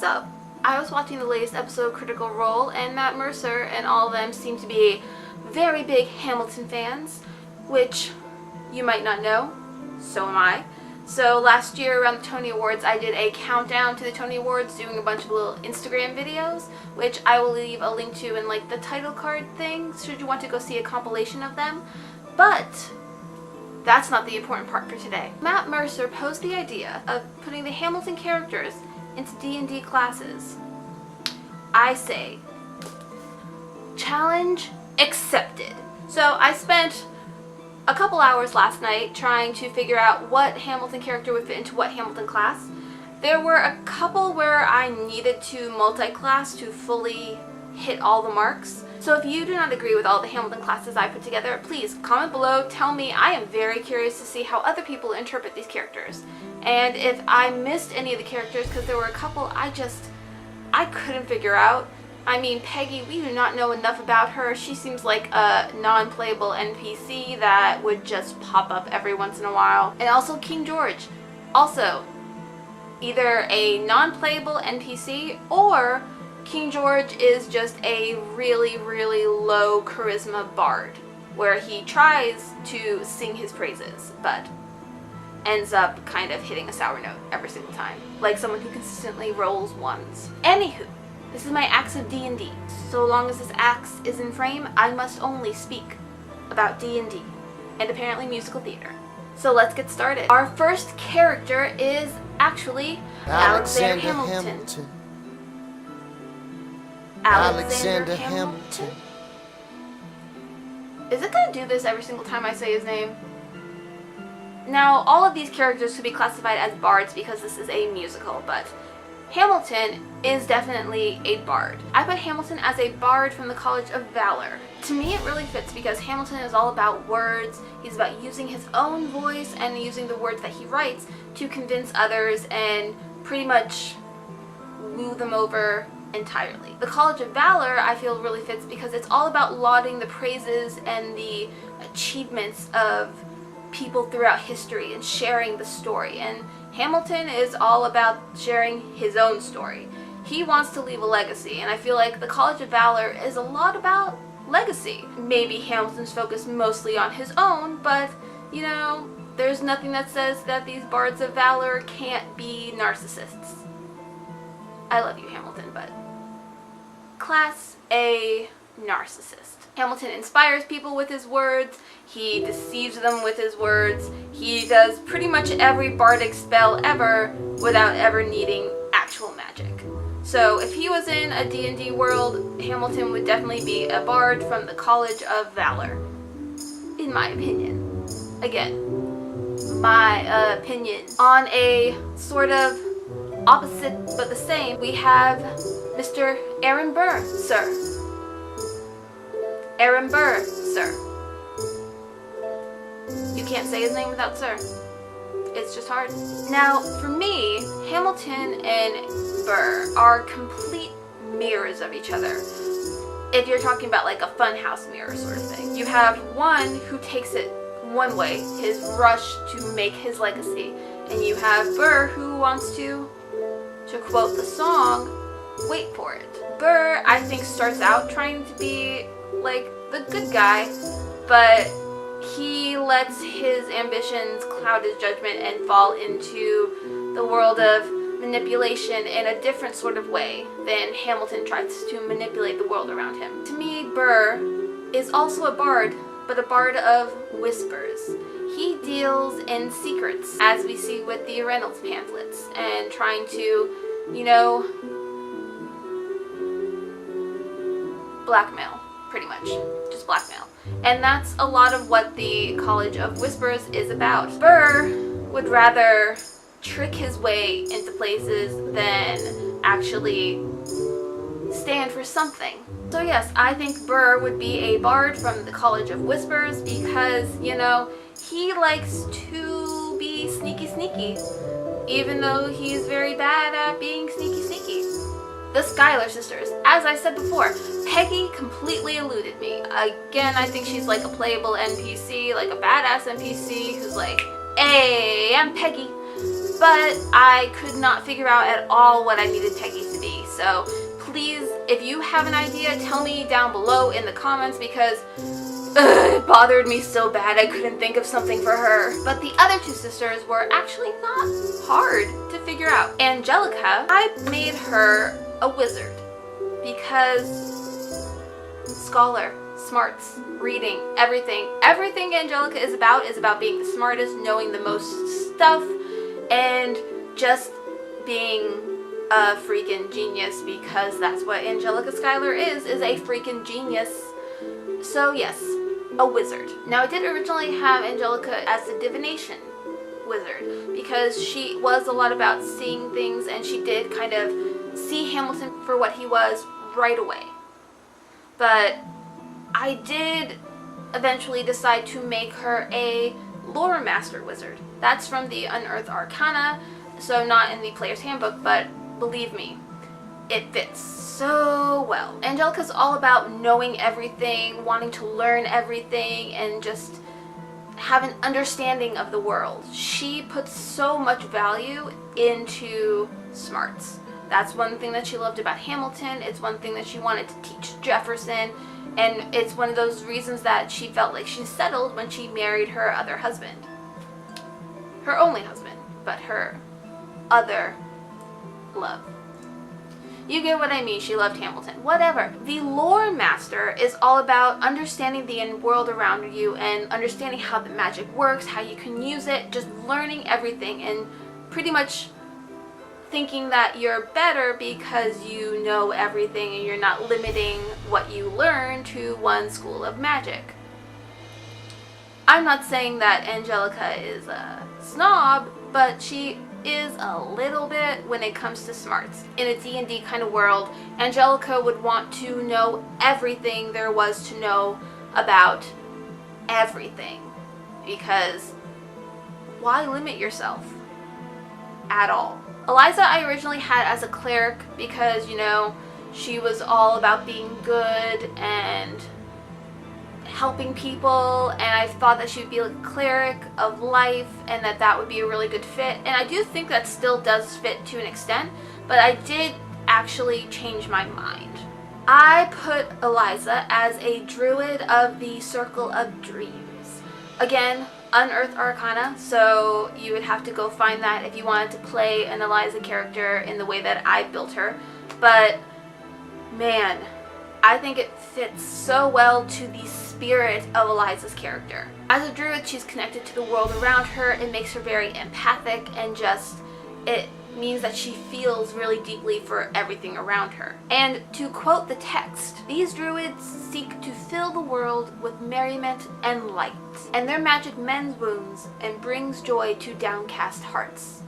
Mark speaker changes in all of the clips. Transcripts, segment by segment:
Speaker 1: So, I was watching the latest episode of Critical Role, and Matt Mercer and all of them seem to be very big Hamilton fans, which you might not know, so am I. So last year around the Tony Awards, I did a countdown to the Tony Awards doing a bunch of little Instagram videos, which I will leave a link to in like the title card thing, should you want to go see a compilation of them. But that's not the important part for today. Matt Mercer posed the idea of putting the Hamilton characters into D&D classes. I say, challenge accepted. So I spent a couple hours last night trying to figure out what Hamilton character would fit into what Hamilton class. There were a couple where I needed to multi-class to fully hit all the marks. So if you do not agree with all the Hamilton classes I put together, please comment below, tell me. I am very curious to see how other people interpret these characters. And if I missed any of the characters, because there were a couple I couldn't figure out. I mean, Peggy, we do not know enough about her. She seems like a non-playable NPC that would just pop up every once in a while. And also King George. Also, either a non-playable NPC or King George is just a really, really low charisma bard where he tries to sing his praises, but ends up kind of hitting a sour note every single time. Like someone who consistently rolls ones. Anywho. This is my acts of D&D. So long as this axe is in frame, I must only speak about D&D and apparently musical theater. So let's get started. Our first character is actually Alexander Hamilton. Alexander Hamilton. Is it gonna do this every single time I say his name? Now, all of these characters could be classified as bards because this is a musical, but Hamilton is definitely a bard. I put Hamilton as a bard from the College of Valor. To me, it really fits because Hamilton is all about words. He's about using his own voice and using the words that he writes to convince others and pretty much woo them over entirely. The College of Valor, I feel, really fits because it's all about lauding the praises and the achievements of people throughout history and sharing the story. And Hamilton is all about sharing his own story. He wants to leave a legacy, and I feel like the College of Valor is a lot about legacy. Maybe Hamilton's focused mostly on his own, but, you know, there's nothing that says that these bards of valor can't be narcissists. I love you, Hamilton, but Class A narcissist. Hamilton inspires people with his words, he deceives them with his words, he does pretty much every bardic spell ever without ever needing actual magic. So if he was in a D&D world, Hamilton would definitely be a bard from the College of Valor, in my opinion. Again, my opinion. On a sort of opposite but the same, we have Mr. Aaron Burr, sir. Aaron Burr, sir. You can't say his name without sir. It's just hard. Now, for me, Hamilton and Burr are complete mirrors of each other. If you're talking about like a funhouse mirror sort of thing. You have one who takes it one way, his rush to make his legacy. And you have Burr who wants to quote the song, wait for it. Burr, I think, starts out trying to be like the good guy, but he lets his ambitions cloud his judgment and fall into the world of manipulation in a different sort of way than Hamilton tries to manipulate the world around him. To me, Burr is also a bard, but a bard of whispers. He deals in secrets, as we see with the Reynolds pamphlets, and trying to, you know, blackmail, pretty much. Just blackmail. And that's a lot of what the College of Whispers is about. Burr would rather trick his way into places than actually stand for something. So yes, I think Burr would be a bard from the College of Whispers because, you know, he likes to be sneaky, even though he's very bad at being sneaky. The Schuyler sisters. As I said before, Peggy completely eluded me. Again, I think she's like a playable NPC, like a badass NPC who's like, hey, I'm Peggy. but I could not figure out at all what I needed Peggy to be. So please, if you have an idea, tell me down below in the comments, because it bothered me so bad I couldn't think of something for her. But the other two sisters were actually not hard to figure out. Angelica, I made her a wizard because scholar, smarts, reading, everything. Everything Angelica is about being the smartest, knowing the most stuff, and just being a freaking genius, because that's what Angelica Schuyler is a freaking genius. So yes, a wizard. Now I did originally have Angelica as a divination wizard because she was a lot about seeing things, and she did kind of see Hamilton for what he was right away. But I did eventually decide to make her a lore master wizard. That's from the Unearthed Arcana, so not in the player's handbook, but believe me, it fits so well. Angelica's all about knowing everything, wanting to learn everything, and just have an understanding of the world. She puts so much value into smarts. That's one thing that she loved about Hamilton. It's one thing that she wanted to teach Jefferson, and it's one of those reasons that she felt like she settled when she married her other husband. Her only husband, but her other love. You get what I mean, she loved Hamilton. Whatever. The lore master is all about understanding the world around you and understanding how the magic works, how you can use it, just learning everything, and pretty much thinking that you're better because you know everything and you're not limiting what you learn to one school of magic. I'm not saying that Angelica is a snob, but she is a little bit when it comes to smarts. In a D&D kind of world, Angelica would want to know everything there was to know about everything, because why limit yourself at all? Eliza I originally had as a cleric because, you know, she was all about being good and helping people, and I thought that she would be like a cleric of life and that would be a really good fit. And I do think that still does fit to an extent, but I did actually change my mind. I put Eliza as a druid of the Circle of Dreams. Again, Unearthed Arcana, so you would have to go find that if you wanted to play an Eliza character in the way that I built her. But man, I think it fits so well to the spirit of Eliza's character. As a druid, she's connected to the world around her. It makes her very empathic, and just, it means that she feels really deeply for everything around her. And to quote the text, these druids seek to fill the world with merriment and light, and their magic mends wounds and brings joy to downcast hearts.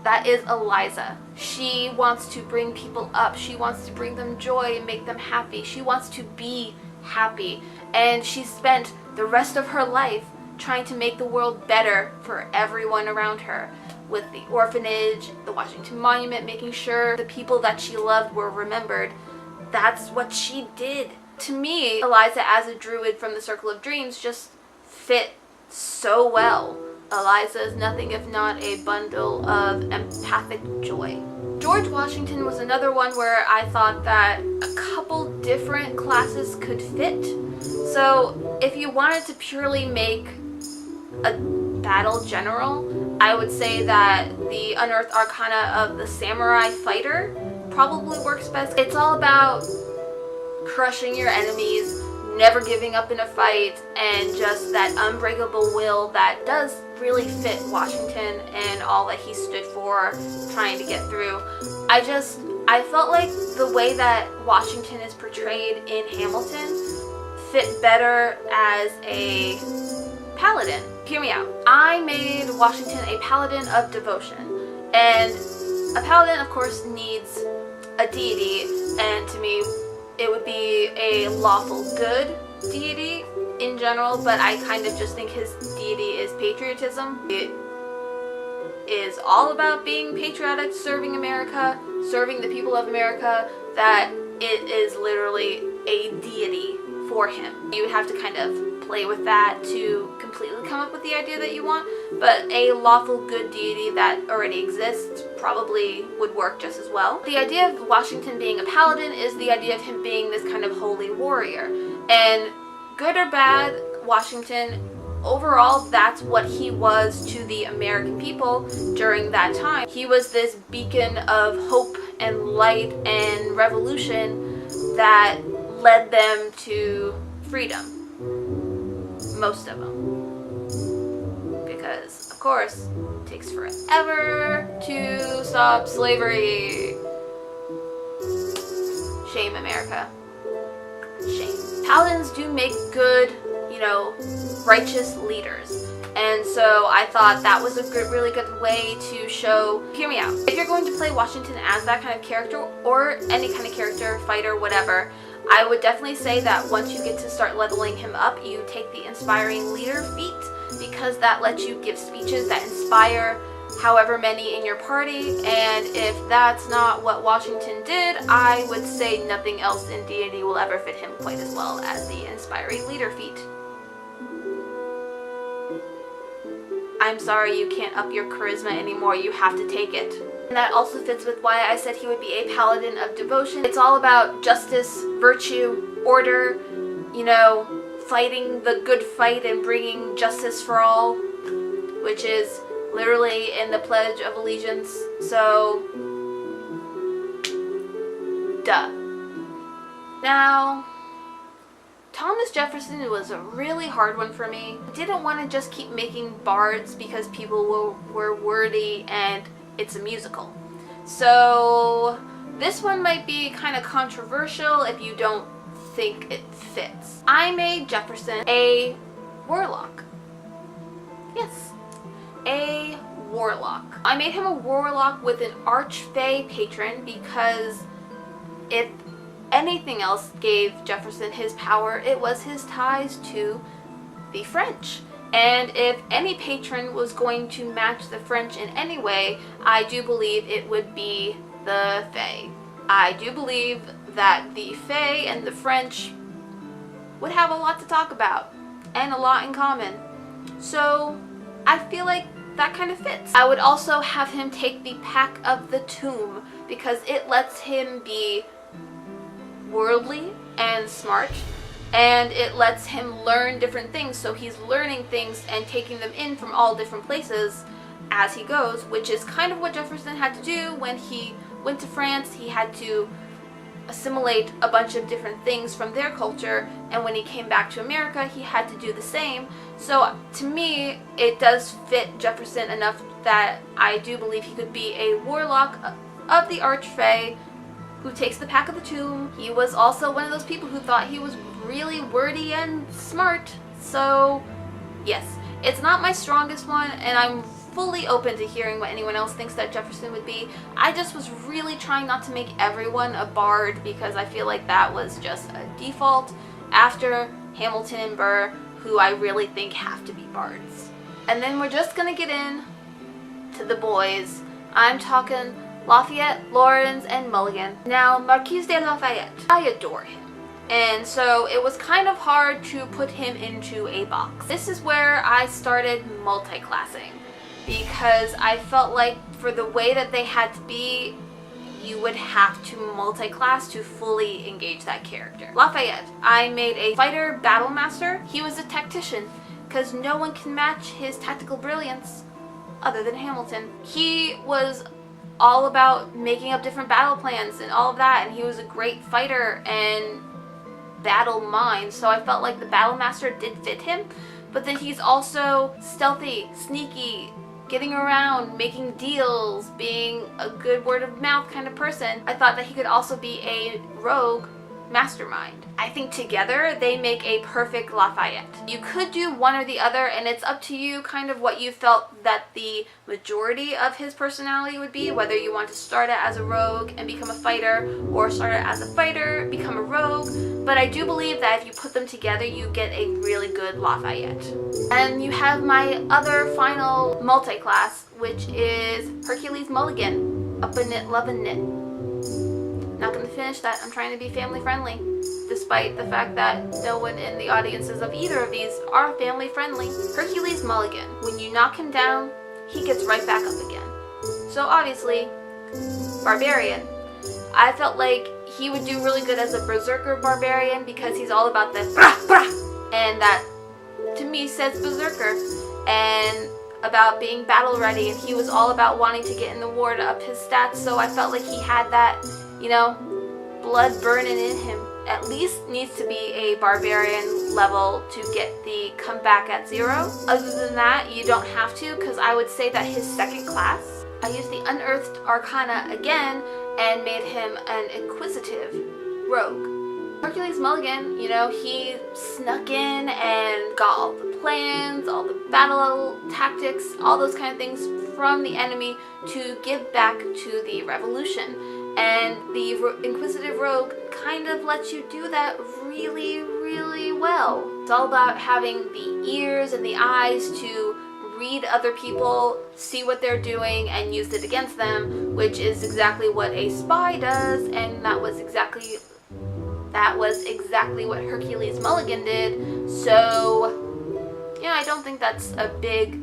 Speaker 1: That is Eliza. She wants to bring people up. She wants to bring them joy and make them happy. She wants to be happy. And she spent the rest of her life trying to make the world better for everyone around her. With the orphanage, the Washington Monument, making sure the people that she loved were remembered. That's what she did. To me, Eliza as a druid from the Circle of Dreams just fit so well. Eliza is nothing if not a bundle of empathic joy. George Washington was another one where I thought that a couple different classes could fit. So if you wanted to purely make a battle general, I would say that the Unearthed Arcana of the Samurai Fighter probably works best. It's all about crushing your enemies, never giving up in a fight, and just that unbreakable will that does really fit Washington and all that he stood for, trying to get through. I felt like the way that Washington is portrayed in Hamilton fit better as a paladin. Hear me out. I made Washington a paladin of devotion, and a paladin of course needs a deity, and to me it would be a lawful good deity in general, but I kind of just think his deity is patriotism. It is all about being patriotic, serving America, serving the people of America, that it is literally a deity for him. You would have to kind of play with that to completely come up with the idea that you want, but a lawful good deity that already exists probably would work just as well. The idea of Washington being a paladin is the idea of him being this kind of holy warrior. And good or bad, Washington, overall, that's what he was to the American people during that time. He was this beacon of hope and light and revolution that led them to freedom. Most of them. Because, of course, it takes forever to stop slavery. Shame, America. Shame. Paladins do make good, righteous leaders. And so I thought that was a really good way to show, hear me out. If you're going to play Washington as that kind of character, or any kind of character, fighter, whatever, I would definitely say that once you get to start leveling him up, you take the inspiring leader feat, because that lets you give speeches that inspire however many in your party, and if that's not what Washington did, I would say nothing else in D&D will ever fit him quite as well as the inspiring leader feat. I'm sorry you can't up your charisma anymore, you have to take it. And that also fits with why I said he would be a paladin of devotion. It's all about justice, virtue, order, fighting the good fight and bringing justice for all, which is literally in the Pledge of Allegiance, so duh. Now, Thomas Jefferson was a really hard one for me. I didn't want to just keep making bards because people were wordy and it's a musical. So this one might be kind of controversial if you don't think it fits. I made Jefferson a warlock. Yes. A warlock. I made him a warlock with an archfey patron because if anything else gave Jefferson his power, it was his ties to the French. And if any patron was going to match the French in any way, I do believe it would be the Fae. I do believe that the Fae and the French would have a lot to talk about and a lot in common. So I feel like that kind of fits. I would also have him take the Pack of the Tomb because it lets him be worldly and smart, and it lets him learn different things, so he's learning things and taking them in from all different places as he goes, which is kind of what Jefferson had to do when he went to France. He had to assimilate a bunch of different things from their culture, and when he came back to America, he had to do the same. So to me, it does fit Jefferson enough that I do believe he could be a warlock of the Archfey who takes the Pack of the Tomb. He was also one of those people who thought he was really wordy and smart. So yes, it's not my strongest one, and I'm fully open to hearing what anyone else thinks that Jefferson would be. I just was really trying not to make everyone a bard because I feel like that was just a default after Hamilton and Burr, who I really think have to be bards. And then we're just gonna get in to the boys. I'm talking Lafayette, Lawrence, and Mulligan. Now, Marquis de Lafayette, I adore him. And so it was kind of hard to put him into a box. This is where I started multi-classing because I felt like for the way that they had to be, you would have to multi-class to fully engage that character. Lafayette, I made a fighter battle master. He was a tactician because no one can match his tactical brilliance other than Hamilton. He was all about making up different battle plans and all of that, and he was a great fighter and battle mind, so I felt like the battle master did fit him. But then he's also stealthy, sneaky, getting around, making deals, being a good word of mouth kind of person. I thought that he could also be a rogue mastermind. I think together they make a perfect Lafayette. You could do one or the other, and it's up to you kind of what you felt that the majority of his personality would be, whether you want to start it as a rogue and become a fighter, or start it as a fighter, become a rogue. But I do believe that if you put them together, you get a really good Lafayette. And you have my other final multi-class, which is Hercules Mulligan. Up in it, loving it. Not gonna finish that. I'm trying to be family friendly. despite the fact that no one in the audiences of either of these are family friendly. Hercules Mulligan. When you knock him down, he gets right back up again. So obviously, barbarian. I felt like he would do really good as a berserker barbarian because he's all about the brah, brah, and that to me says berserker, and about being battle ready, and he was all about wanting to get in the war to up his stats, so I felt like he had that, you know, blood burning in him. At least needs to be a barbarian level to get the comeback at 0. Other than that, you don't have to, because I would say that his second class, I used the Unearthed Arcana again and made him an inquisitive rogue. Hercules Mulligan, you know, he snuck in and got all the plans, all the battle tactics, all those kind of things from the enemy to give back to the revolution. And the Inquisitive Rogue kind of lets you do that really, really well. It's all about having the ears and the eyes to read other people, see what they're doing, and use it against them, which is exactly what a spy does, and that was exactly what Hercules Mulligan did. So, yeah, I don't think that's a big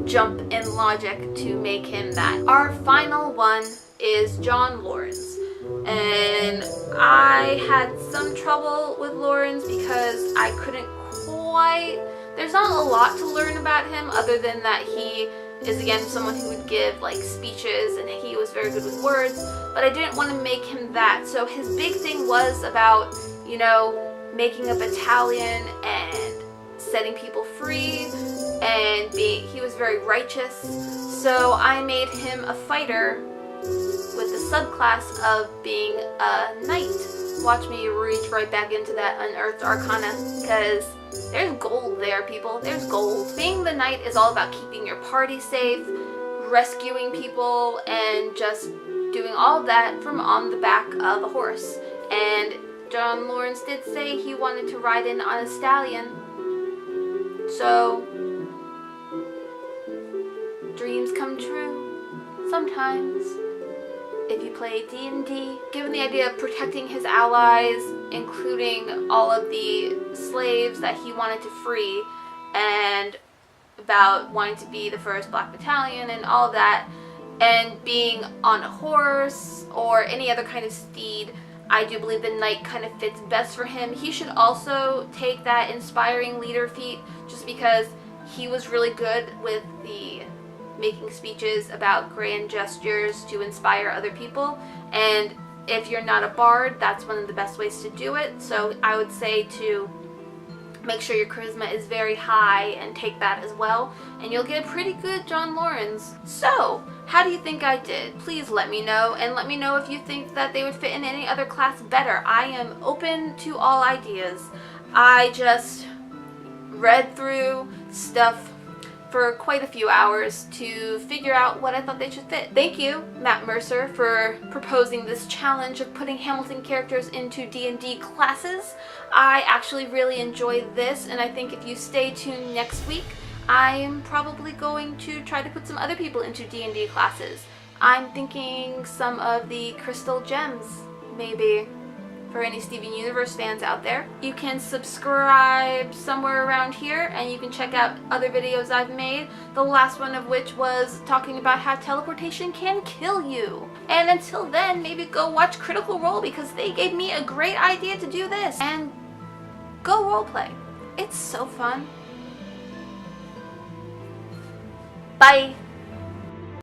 Speaker 1: jump in logic to make him that. Our final one is John Lawrence. And I had some trouble with Lawrence because I couldn't quite... There's not a lot to learn about him other than that he is, again, someone who would give, like, speeches, and he was very good with words, but I didn't want to make him that. So his big thing was about, you know, making a battalion and setting people free, and he was very righteous. So I made him a fighter with the subclass of being a knight. Watch me reach right back into that Unearthed Arcana, because there's gold there, people. There's gold. Being the knight is all about keeping your party safe, rescuing people, and just doing all of that from on the back of a horse. And John Lawrence did say he wanted to ride in on a stallion. So, dreams come true sometimes. If you play D&D, given the idea of protecting his allies, including all of the slaves that he wanted to free, and about wanting to be the first Black Battalion and all of that, and being on a horse or any other kind of steed, I do believe the knight kind of fits best for him. He should also take that inspiring leader feat, just because he was really good with the making speeches about grand gestures to inspire other people. And if you're not a bard, that's one of the best ways to do it. So I would say to make sure your charisma is very high and take that as well, and you'll get a pretty good John Lawrence. So, how do you think I did? Please let me know, and let me know if you think that they would fit in any other class better. I am open to all ideas. I just read through stuff for quite a few hours to figure out what I thought they should fit. Thank you, Matt Mercer, for proposing this challenge of putting Hamilton characters into D&D classes. I actually really enjoyed this, and I think if you stay tuned next week, I'm probably going to try to put some other people into D&D classes. I'm thinking some of the Crystal Gems, maybe, for any Steven Universe fans out there. You can subscribe somewhere around here, and you can check out other videos I've made, the last one of which was talking about how teleportation can kill you. And until then, maybe go watch Critical Role, because they gave me a great idea to do this. And go roleplay. It's so fun. Bye!